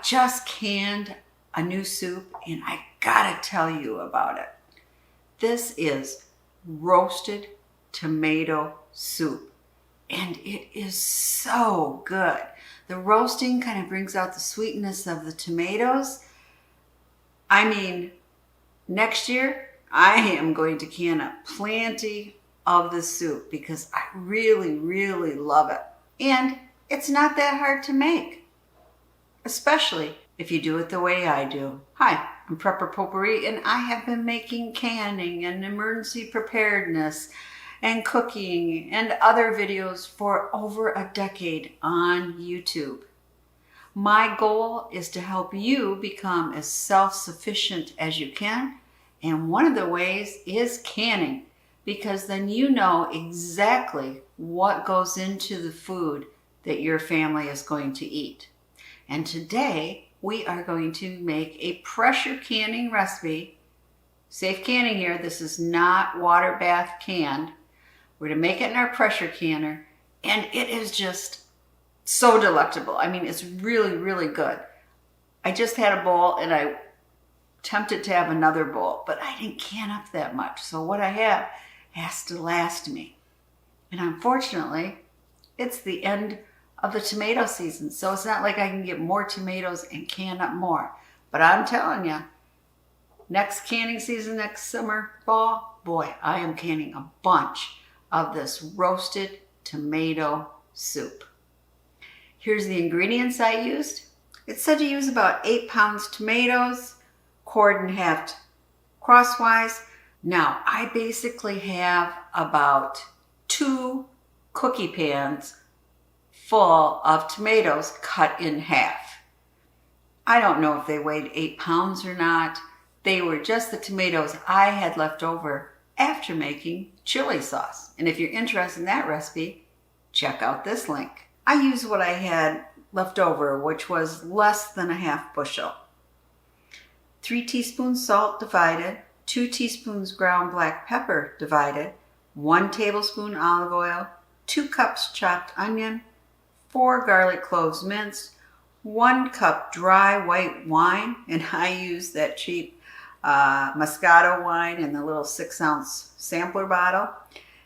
just canned a new soup and I gotta tell you about it. This is roasted tomato soup and it is so good. The roasting kind of brings out the sweetness of the tomatoes. I mean, next year I am going to can up plenty of the soup because I really, really love it. And it's not that hard to make, especially if you do it the way I do. Hi, I'm Prepper Potpourri, and I have been making canning and emergency preparedness and cooking and other videos for over a decade on YouTube. My goal is to help you become as self-sufficient as you can, and one of the ways is canning, because then you know exactly what goes into the food that your family is going to eat. And today we are going to make a pressure canning recipe. Safe canning here. This is not water bath canned. We're going to make it in our pressure canner, and it is just so delectable. I mean, it's really, really good. I just had a bowl and I tempted to have another bowl, but I didn't can up that much. So what I have has to last me. And unfortunately, it's the end of the tomato season. So it's not like I can get more tomatoes and can up more. But I'm telling you, next canning season, next summer, fall, boy, I am canning a bunch of this roasted tomato soup. Here's the ingredients I used. It said to use about 8 pounds tomatoes, cored and halved crosswise. Now, I basically have about 2 cookie pans full of tomatoes cut in half. I don't know if they weighed 8 pounds or not. They were just the tomatoes I had left over after making chili sauce. And if you're interested in that recipe, check out this link. I used what I had left over, which was less than a half bushel. 3 teaspoons salt divided, 2 teaspoons ground black pepper divided, 1 tablespoon olive oil, 2 cups chopped onion, 4 garlic cloves minced, 1 cup dry white wine, and I use that cheap Moscato wine in the little 6-ounce sampler bottle,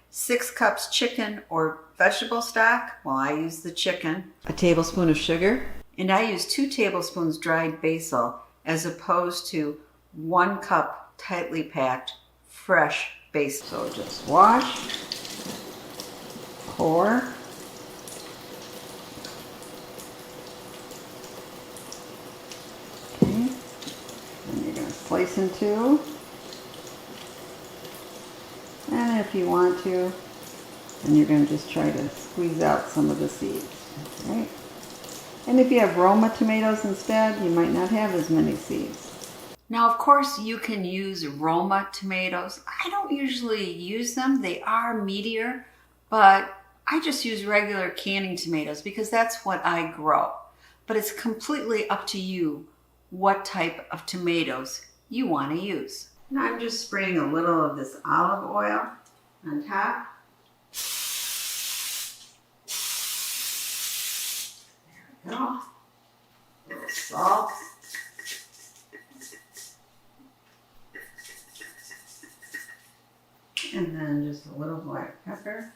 6 cups chicken or vegetable stock, well, I use the chicken, a tablespoon of sugar, and I use 2 tablespoons dried basil as opposed to 1 cup tightly packed fresh basil. So just wash, pour, okay, and you're going to slice in 2, and if you want to, then you're going to just try to squeeze out some of the seeds, right? And if you have Roma tomatoes instead, you might not have as many seeds. Now, of course, you can use Roma tomatoes. I don't usually use them. They are meatier, but I just use regular canning tomatoes because that's what I grow. But it's completely up to you what type of tomatoes you want to use. Now I'm just spraying a little of this olive oil on top. There we go. A little salt. And then just a little black pepper.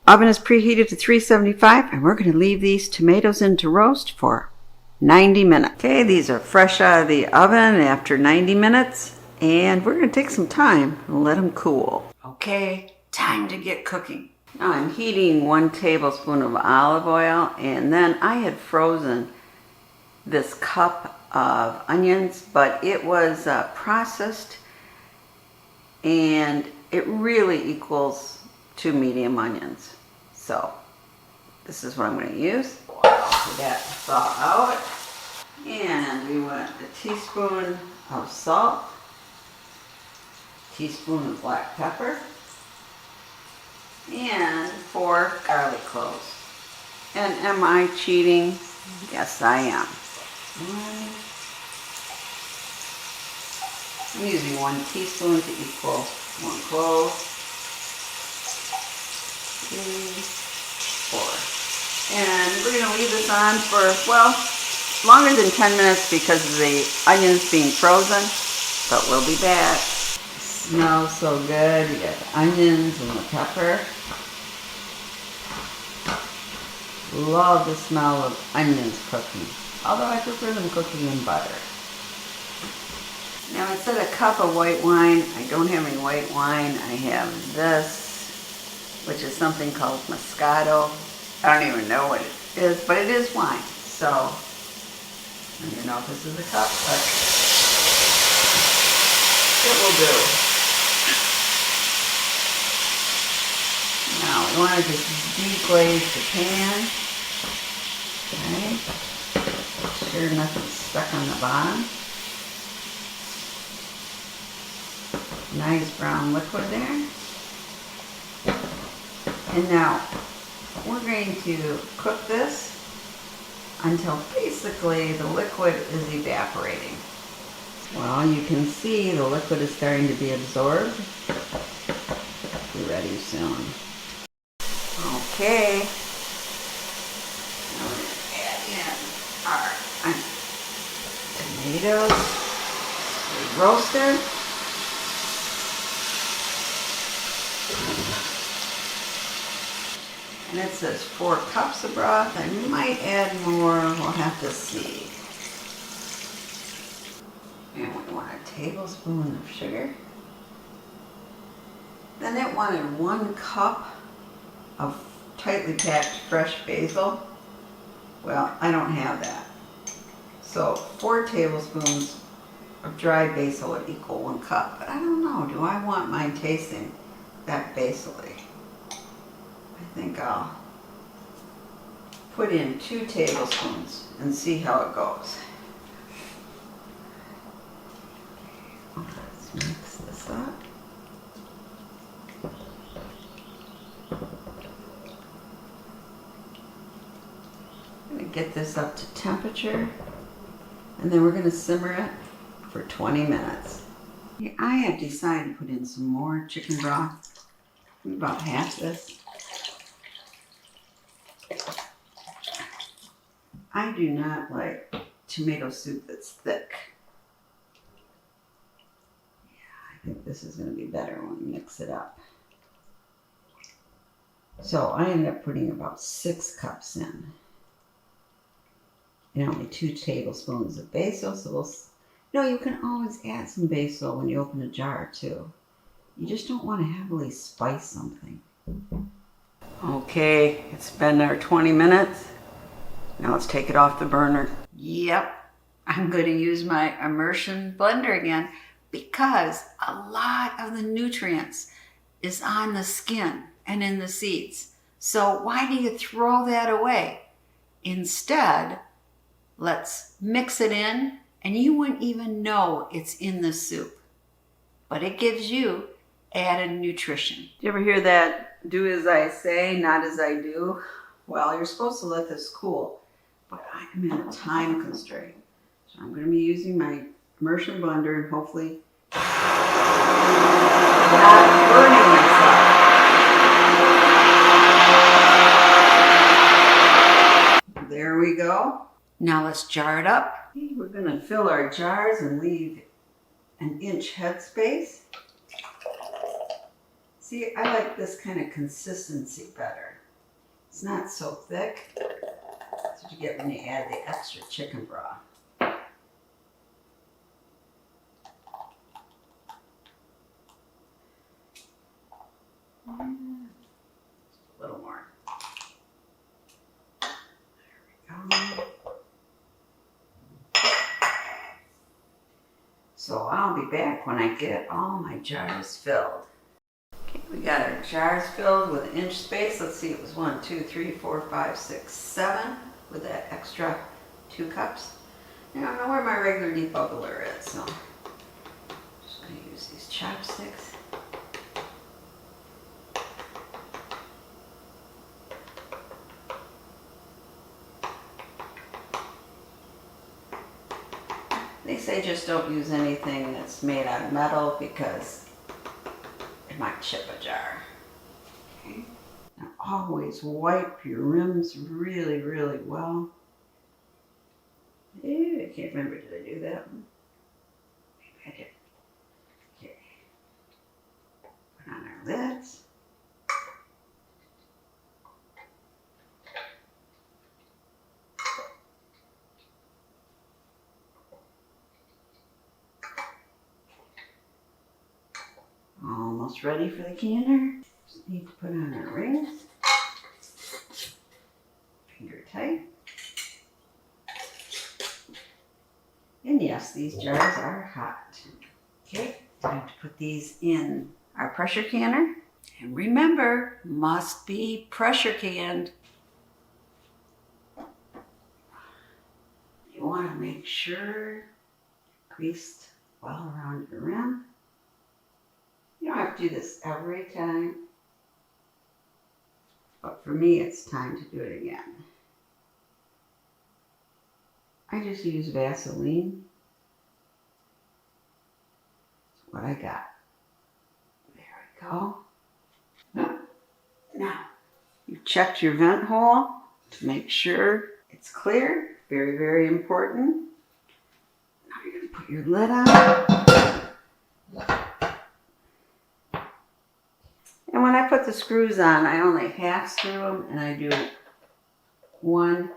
Oven is preheated to 375, and we're going to leave these tomatoes in to roast for 90 minutes. Okay, these are fresh out of the oven after 90 minutes, and we're going to take some time and let them cool. Okay, time to get cooking. Now I'm heating 1 tablespoon of olive oil, and then I had frozen this cup of onions, but it was processed, and it really equals 2 medium onions. So this is what I'm going to use. Get that thaw out. And we want a teaspoon of salt, teaspoon of black pepper, and 4 garlic cloves. And am I cheating? Yes, I am. I'm using 1 teaspoon to equal 1 clove. 3, And we're going to leave this on for, well, longer than 10 minutes because of the onions being frozen, but we'll be back. It smells so good. You got the onions and the pepper. Love the smell of onions cooking, although I prefer them cooking in butter. Now instead of a cup of white wine, I don't have any white wine. I have this, which is something called Moscato. I don't even know what it is, but it is wine. So, I don't even know if this is a cup, but it will do. Now we want to just deglaze the pan. Okay. Make sure nothing's stuck on the bottom. Nice brown liquid there. And now we're going to cook this until basically the liquid is evaporating. Well, you can see the liquid is starting to be absorbed. Be ready soon. Okay. Now we're going to add in our tomatoes. We roasted. And it says 4 cups of broth. I might add more, we'll have to see. And we want a tablespoon of sugar. Then it wanted 1 cup of tightly packed fresh basil. Well, I don't have that. So 4 tablespoons of dry basil would equal 1 cup. But I don't know, do I want mine tasting that basil-y? I think I'll put in 2 tablespoons and see how it goes. Let's mix this up. I'm going to get this up to temperature and then we're going to simmer it for 20 minutes. I have decided to put in some more chicken broth, about half this. I do not like tomato soup that's thick. Yeah, I think this is going to be better when we mix it up. So I ended up putting about 6 cups in. And only 2 tablespoons of basil. So you can always add some basil when you open a jar too. You just don't want to heavily spice something. Okay, it's been our 20 minutes. Now let's take it off the burner. Yep, I'm going to use my immersion blender again because a lot of the nutrients is on the skin and in the seeds. So why do you throw that away? Instead, let's mix it in and you wouldn't even know it's in the soup. But it gives you added nutrition. Do you ever hear that, do as I say, not as I do? Well, you're supposed to let this cool, but I'm in a time constraint. So I'm going to be using my immersion blender and hopefully not burning myself. There we go. Now let's jar it up. We're going to fill our jars and leave an inch headspace. See, I like this kind of consistency better. It's not so thick. That's what you get when you add the extra chicken broth. Just a little more. There we go. So I'll be back when I get all my jars filled. Okay, we got our jars filled with an inch space. Let's see, it was 1, 2, 3, 4, 5, 6, 7 with that extra 2 cups. Now I know where my regular debubbler is, so I'm just going to use these chopsticks. They say just don't use anything that's made out of metal because it might chip a jar. Okay. Now always wipe your rims really, really well. I can't remember, did I do that one? Maybe I did. Okay. Put on our lids. Almost ready for the canner. Just need to put on our rings. Finger tight. And yes, these jars are hot. Okay, time to put these in our pressure canner. And remember, must be pressure canned. You want to make sure greased well around your rim. You don't have to do this every time, but for me, it's time to do it again. I just use Vaseline. That's what I got. There we go. Now, you checked your vent hole to make sure it's clear. Very, very important. Now you're going to put your lid on. And when I put the screws on, I only half screw them, and I do one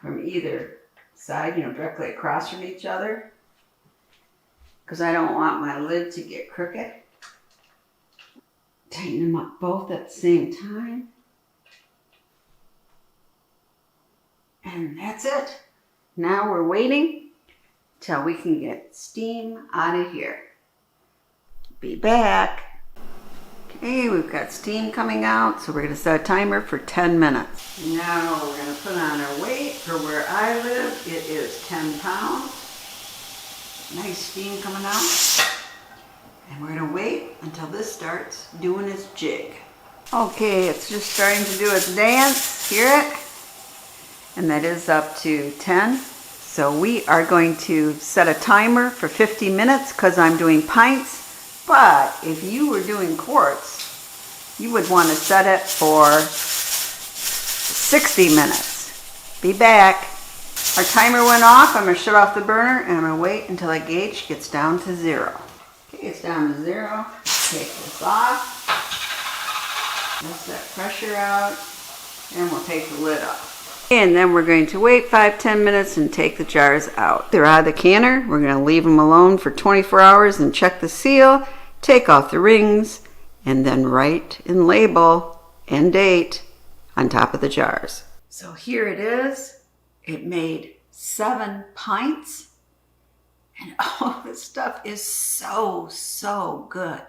from either side, directly across from each other, because I don't want my lid to get crooked. Tighten them up both at the same time. And that's it. Now we're waiting till we can get steam out of here. Be back. Okay, we've got steam coming out, so we're going to set a timer for 10 minutes. Now we're going to put on our weight. For where I live, it is 10 pounds. Nice steam coming out. And we're going to wait until this starts doing its jig. Okay, it's just starting to do its dance. Hear it? And that is up to 10. So we are going to set a timer for 50 minutes because I'm doing pints. But if you were doing quarts, you would want to set it for 60 minutes. Be back. Our timer went off. I'm going to shut off the burner and I'm going to wait until our gauge gets down to 0. Okay, it's down to 0. Take this off. Let that pressure out. And we'll take the lid off. And then we're going to wait 5-10 minutes and take the jars out. They're out of the canner. We're going to leave them alone for 24 hours and check the seal, take off the rings, and then write and label and date on top of the jars. So here it is. It made 7 pints. And oh, this stuff is so, so good.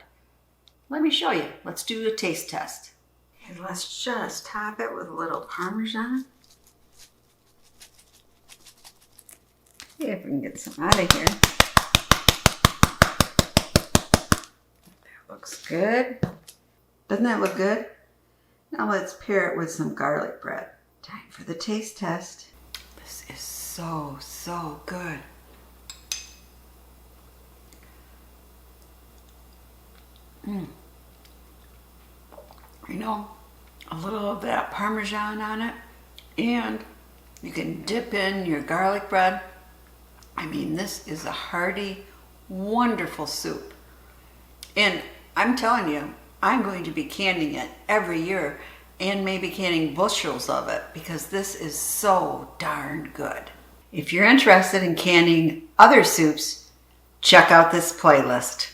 Let me show you. Let's do a taste test. And let's just top it with a little Parmesan. See if we can get some out of here. That looks good. Doesn't that look good? Now let's pair it with some garlic bread. Time for the taste test. This is so, so good. A little of that Parmesan on it, and you can dip in your garlic bread. I mean, this is a hearty, wonderful soup. And I'm telling you, I'm going to be canning it every year and maybe canning bushels of it because this is so darn good. If you're interested in canning other soups, check out this playlist.